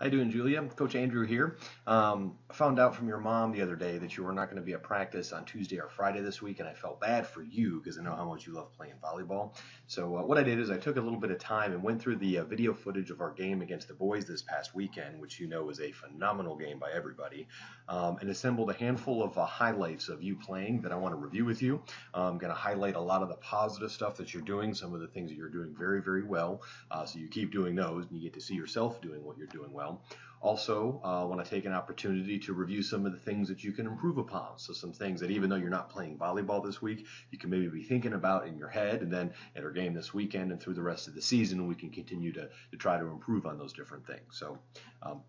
How you doing, Julia? Coach Andrew here. I found out from your mom the other day that you were not going to be at practice on Tuesday or Friday this week, and I felt bad for you because I know how much you love playing volleyball. So what I did is I took a little bit of time and went through the video footage of our game against the boys this past weekend, which you know was a phenomenal game by everybody, and assembled a handful of highlights of you playing that I want to review with you. I'm going to highlight a lot of the positive stuff that you're doing, some of the things that you're doing very, very well. So you keep doing those, and you get to see yourself doing what you're doing well. Also, I want to take an opportunity to review some of the things that you can improve upon. So some things that even though you're not playing volleyball this week, you can maybe be thinking about in your head, and then at our game this weekend and through the rest of the season, we can continue to try to improve on those different things. So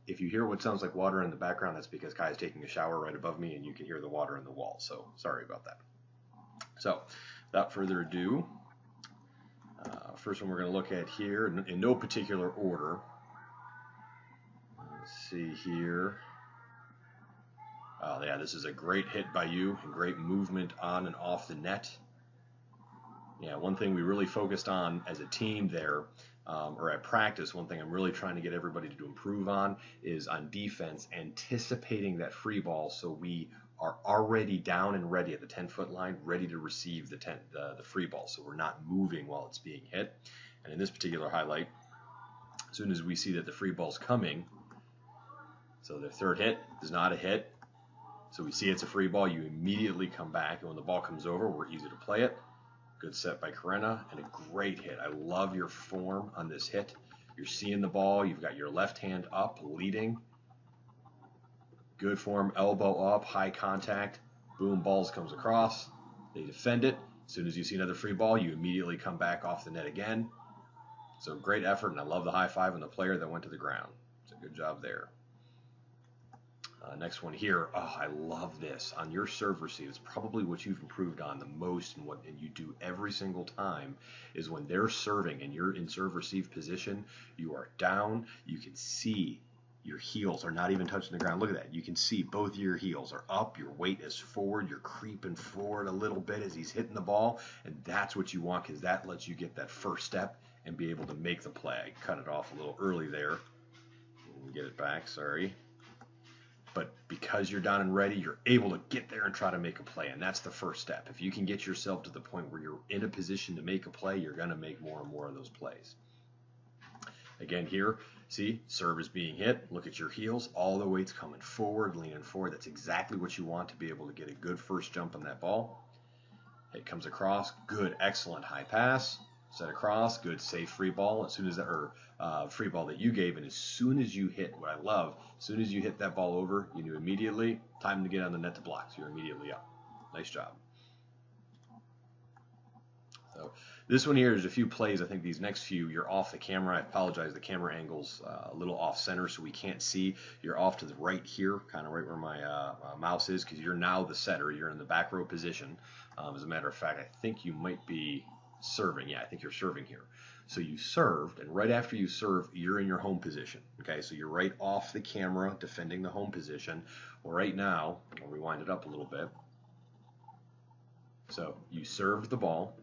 if you hear what sounds like water in the background, that's because Kai is taking a shower right above me, and you can hear the water in the wall. So sorry about that. So without further ado, first one we're going to look at here in no particular order. Let's see here. Oh, yeah, this is a great hit by you and great movement on and off the net. Yeah, one thing we really focused on as a team there, or at practice, one thing I'm really trying to get everybody to improve on is on defense, anticipating that free ball so we are already down and ready at the 10-foot line, ready to receive the free ball, so we're not moving while it's being hit. And in this particular highlight, as soon as we see that the free ball's coming, so the third hit is not a hit. So we see it's a free ball. You immediately come back. And when the ball comes over, we're easy to play it. Good set by Karenna and a great hit. I love your form on this hit. You're seeing the ball. You've got your left hand up, leading. Good form, elbow up, high contact. Boom, balls comes across. They defend it. As soon as you see another free ball, you immediately come back off the net again. So great effort, and I love the high five on the player that went to the ground. So good job there. Next one here. Oh, I love this. On your serve receive, it's probably what you've improved on the most, and you do every single time is when they're serving and you're in serve receive position, you are down. You can see your heels are not even touching the ground. Look at that. You can see both your heels are up. Your weight is forward. You're creeping forward a little bit as he's hitting the ball, and that's what you want because that lets you get that first step and be able to make the play. I cut it off a little early there. Get it back. Sorry. But because you're down and ready, you're able to get there and try to make a play, and that's the first step. If you can get yourself to the point where you're in a position to make a play, you're going to make more and more of those plays. Again here, see, serve is being hit. Look at your heels. All the weight's coming forward, leaning forward. That's exactly what you want to be able to get a good first jump on that ball. It comes across. Good, excellent high pass. Set across, good safe free ball. As soon as free ball that you gave, and as soon as you hit, what I love, as soon as you hit that ball over, you knew immediately time to get on the net to block. So you're immediately up. Nice job. So this one here is a few plays. I think these next few, you're off the camera. I apologize. The camera angle's a little off center, so we can't see. You're off to the right here, kind of right where my mouse is, because you're now the setter. You're in the back row position. As a matter of fact, I think you might be serving. Yeah, I think you're serving here. So you served, and right after you serve, you're in your home position. Okay, so you're right off the camera defending the home position. Well, right now, I'll rewind it up a little bit. So you served the ball,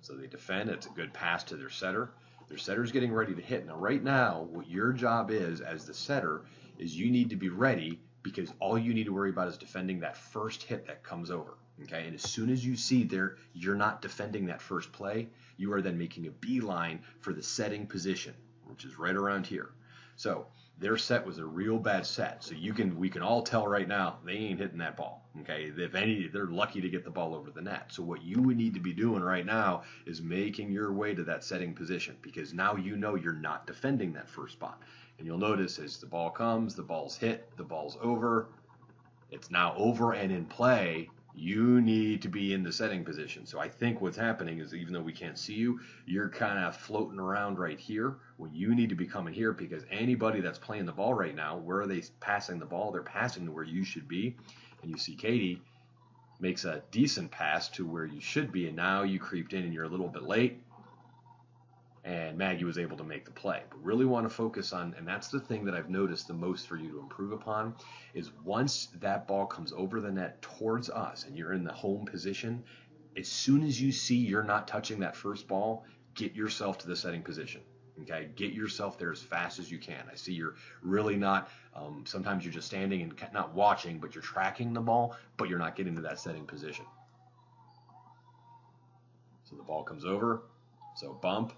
so they defend. It's a good pass to their setter. Their setter's getting ready to hit. Now, right now, what your job is as the setter is you need to be ready because all you need to worry about is defending that first hit that comes over. Okay, and as soon as you see you're not defending that first play, you are then making a beeline for the setting position, which is right around here. So their set was a real bad set. So we can all tell right now they ain't hitting that ball. Okay, if any, they're lucky to get the ball over the net. So what you would need to be doing right now is making your way to that setting position because now you know you're not defending that first spot. And you'll notice as the ball comes, the ball's hit, the ball's over. It's now over and in play. You need to be in the setting position. So I think what's happening is even though we can't see you, you're kind of floating around right here when you need to be coming here because anybody that's playing the ball right now, where are they passing the ball? They're passing to where you should be. And you see Katie makes a decent pass to where you should be, and now you creeped in and you're a little bit late. And Maggie was able to make the play. But really want to focus on, and that's the thing that I've noticed the most for you to improve upon, is once that ball comes over the net towards us and you're in the home position, as soon as you see you're not touching that first ball, get yourself to the setting position. Okay, get yourself there as fast as you can. I see you're really not, sometimes you're just standing and not watching, but you're tracking the ball, but you're not getting to that setting position. So the ball comes over, so bump,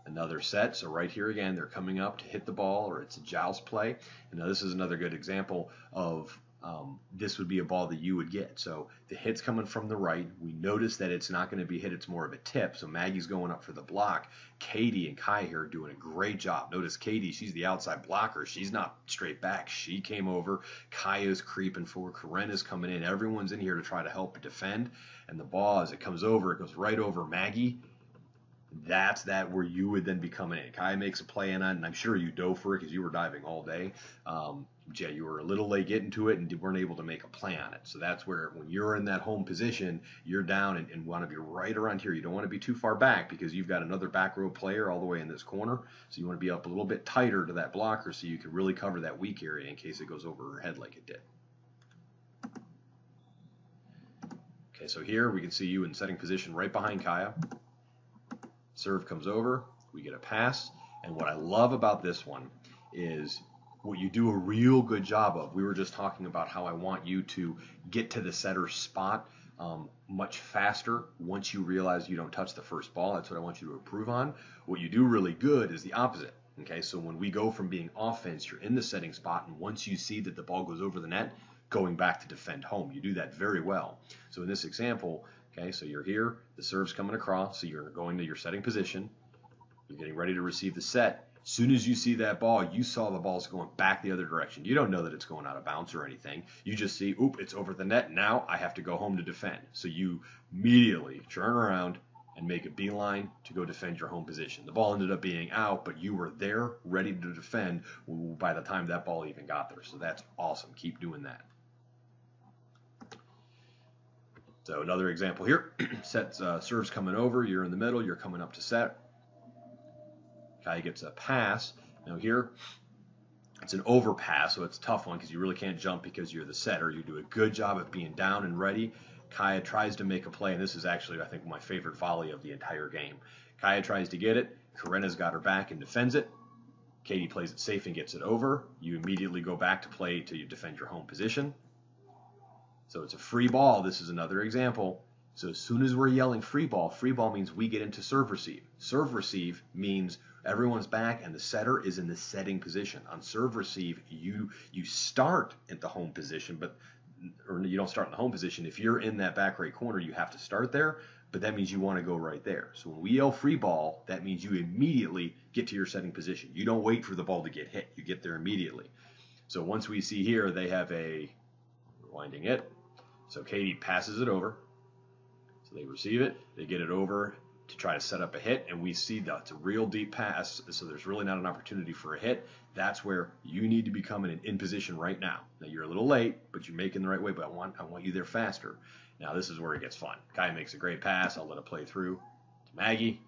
another set. So right here again, they're coming up to hit the ball, or it's a joust play. And now this is another good example of this would be a ball that you would get. So the hit's coming from the right. We notice that it's not going to be hit. It's more of a tip. So Maggie's going up for the block. Katie and Kai here are doing a great job. Notice Katie, she's the outside blocker. She's not straight back. She came over. Kai is creeping forward. Karen is coming in. Everyone's in here to try to help defend. And the ball, as it comes over, it goes right over Maggie. That's where you would then be coming in. Kai makes a play in on it, and I'm sure you dove for it because you were diving all day. Yeah, you were a little late getting to it and weren't able to make a play on it. So that's where, when you're in that home position, you're down and want to be right around here. You don't want to be too far back because you've got another back row player all the way in this corner. So you want to be up a little bit tighter to that blocker so you can really cover that weak area in case it goes over her head like it did. Okay, so here we can see you in setting position right behind Kaya. Serve comes over, we get a pass, and what I love about this one is what you do a real good job of. We were just talking about how I want you to get to the setter spot much faster once you realize you don't touch the first ball. That's what I want you to improve on. What you do really good is the opposite. Okay, so when we go from being offense, you're in the setting spot, and once you see that the ball goes over the net, going back to defend home. You do that very well. So in this example, okay, so you're here, the serve's coming across, so you're going to your setting position, you're getting ready to receive the set. As soon as you see that ball, you saw the ball's going back the other direction. You don't know that it's going out of bounds or anything. You just see, oop, it's over the net. Now I have to go home to defend. So you immediately turn around and make a beeline to go defend your home position. The ball ended up being out, but you were there ready to defend by the time that ball even got there. So that's awesome. Keep doing that. So another example here, serves coming over, you're in the middle, you're coming up to set. Kai gets a pass. Now here, it's an overpass, so it's a tough one because you really can't jump because you're the setter. You do a good job of being down and ready. Kaya tries to make a play, and this is actually, I think, my favorite volley of the entire game. Kaya tries to get it. Karena's got her back and defends it. Katie plays it safe and gets it over. You immediately go back to play to defend your home position. So it's a free ball. This is another example. So as soon as we're yelling free ball means we get into serve receive. Serve receive means everyone's back and the setter is in the setting position. On serve receive, you start at the home position, or you don't start in the home position. If you're in that back right corner, you have to start there, but that means you want to go right there. So when we yell free ball, that means you immediately get to your setting position. You don't wait for the ball to get hit. You get there immediately. So once we see here, they have rewinding it. So Katie passes it over. So they receive it. They get it over to try to set up a hit, and we see that it's a real deep pass, so there's really not an opportunity for a hit. That's where you need to be coming in position right now. Now you're a little late, but you're making the right way, but I want you there faster. Now this is where it gets fun. Kai makes a great pass. I'll let it play through to Maggie.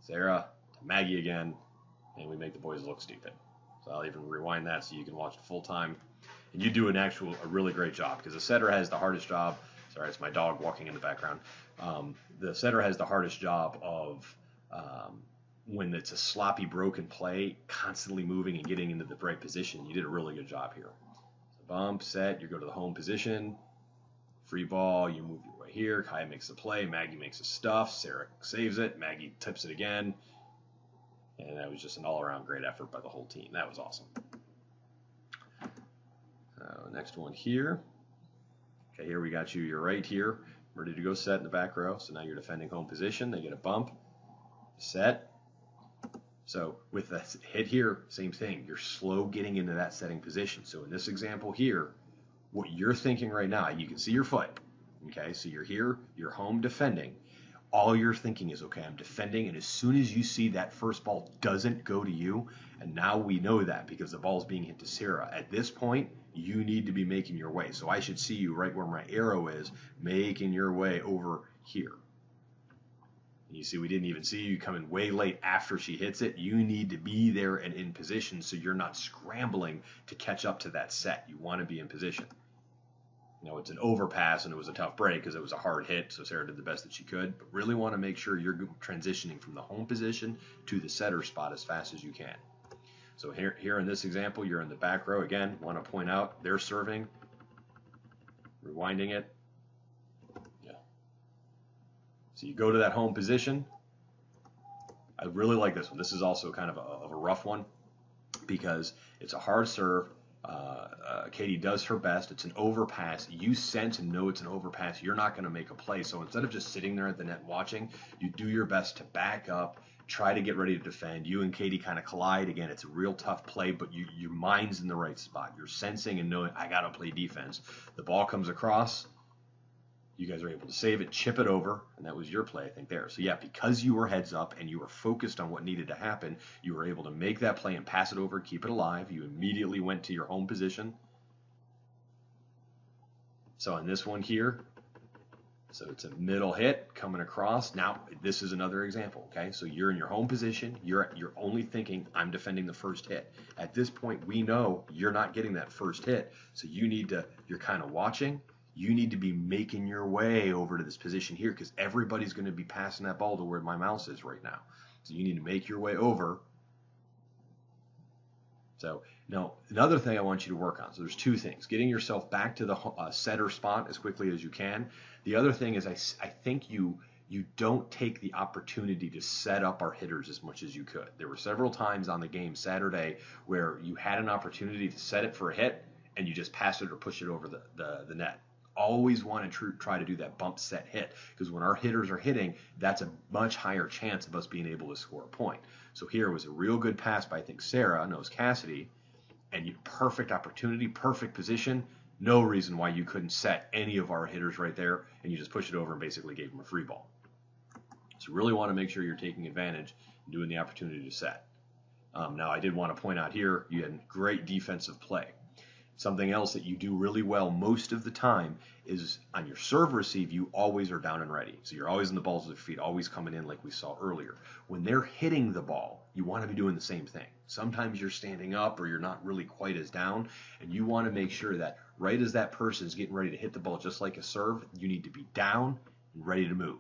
Sarah to Maggie again, and we make the boys look stupid. So I'll even rewind that so you can watch it full time. And you do a really great job because the setter has the hardest job. Sorry, it's my dog walking in the background. The setter has the hardest job of when it's a sloppy, broken play, constantly moving and getting into the right position. You did a really good job here. So bump, set, you go to the home position. Free ball, you move your way here. Kai makes the play. Maggie makes a stuff. Sarah saves it. Maggie tips it again. And that was just an all-around great effort by the whole team. That was awesome. Next one here. Okay, here we got you. You're right here, ready to go set in the back row. So now you're defending home position. They get a bump, set. So with the hit here, same thing. You're slow getting into that setting position. So in this example here, what you're thinking right now, you can see your foot. Okay, so you're here, you're home defending. All you're thinking is, okay, I'm defending, and as soon as you see that first ball doesn't go to you, and now we know that because the ball's being hit to Sarah, at this point, you need to be making your way. So I should see you right where my arrow is, making your way over here. And you see, we didn't even see you coming way late after she hits it. You need to be there and in position so you're not scrambling to catch up to that set. You want to be in position. It's an overpass and it was a tough break because it was a hard hit, so Sarah did the best that she could. But really want to make sure you're transitioning from the home position to the setter spot as fast as you can. So here in this example, you're in the back row. Again, want to point out they're serving, rewinding it. Yeah. So you go to that home position. I really like this one. This is also kind of a rough one because it's a hard serve. Katie does her best. It's an overpass. You sense and know it's an overpass. You're not going to make a play. So instead of just sitting there at the net watching, you do your best to back up, try to get ready to defend. You and Katie kind of collide. Again, it's a real tough play, but your mind's in the right spot. You're sensing and knowing, I got to play defense. The ball comes across. You guys are able to save it, chip it over, and that was your play, I think, there. So, yeah, because you were heads up and you were focused on what needed to happen, you were able to make that play and pass it over, keep it alive. You immediately went to your home position. So on this one here, so it's a middle hit coming across. Now, this is another example, okay? So you're in your home position. You're only thinking, I'm defending the first hit. At this point, we know you're not getting that first hit, so you're kind of watching. You need to be making your way over to this position here because everybody's going to be passing that ball to where my mouse is right now. So you need to make your way over. So now another thing I want you to work on. So there's two things. Getting yourself back to the setter spot as quickly as you can. The other thing is I think you don't take the opportunity to set up our hitters as much as you could. There were several times on the game Saturday where you had an opportunity to set it for a hit and you just pass it or push it over the net. Always want to try to do that bump set hit because when our hitters are hitting, that's a much higher chance of us being able to score a point. So here was a real good pass by, I think, Sarah, no, it was Cassidy, and perfect opportunity, perfect position. No reason why you couldn't set any of our hitters right there, and you just push it over and basically gave them a free ball. So really want to make sure you're taking advantage and doing the opportunity to set. Now, I did want to point out here, you had great defensive play. Something else that you do really well most of the time is on your serve receive, you always are down and ready. So you're always in the balls of their feet, always coming in like we saw earlier. When they're hitting the ball, you want to be doing the same thing. Sometimes you're standing up or you're not really quite as down, and you want to make sure that right as that person is getting ready to hit the ball just like a serve, you need to be down and ready to move.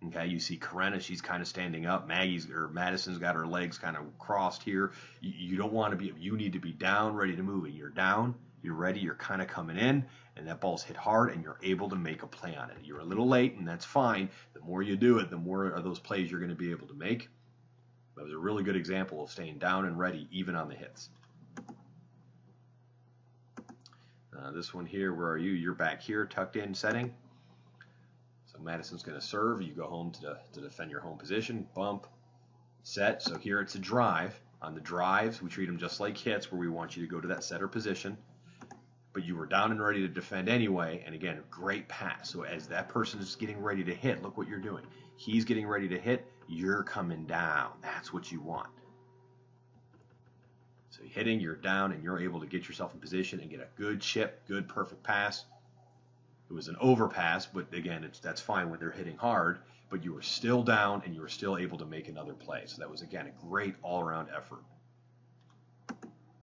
Okay, you see Karenna, she's kind of standing up. Madison's got her legs kind of crossed here. You don't want to be, you need to be down, ready to move. And you're down, you're ready, you're kind of coming in, and that ball's hit hard, and you're able to make a play on it. You're a little late, and that's fine. The more you do it, the more of those plays you're going to be able to make. That was a really good example of staying down and ready, even on the hits. This one here, where are you? You're back here, tucked in, setting. So Madison's going to serve. You go home to defend your home position. Bump, set. So here it's a drive. On the drives, we treat them just like hits where we want you to go to that setter position. But you were down and ready to defend anyway. And again, great pass. So as that person is getting ready to hit, look what you're doing. He's getting ready to hit. You're coming down. That's what you want. So you're hitting, you're down, and you're able to get yourself in position and get a good chip, good perfect pass. It was an overpass, but again, that's fine when they're hitting hard, but you were still down and you were still able to make another play. So that was, again, a great all-around effort.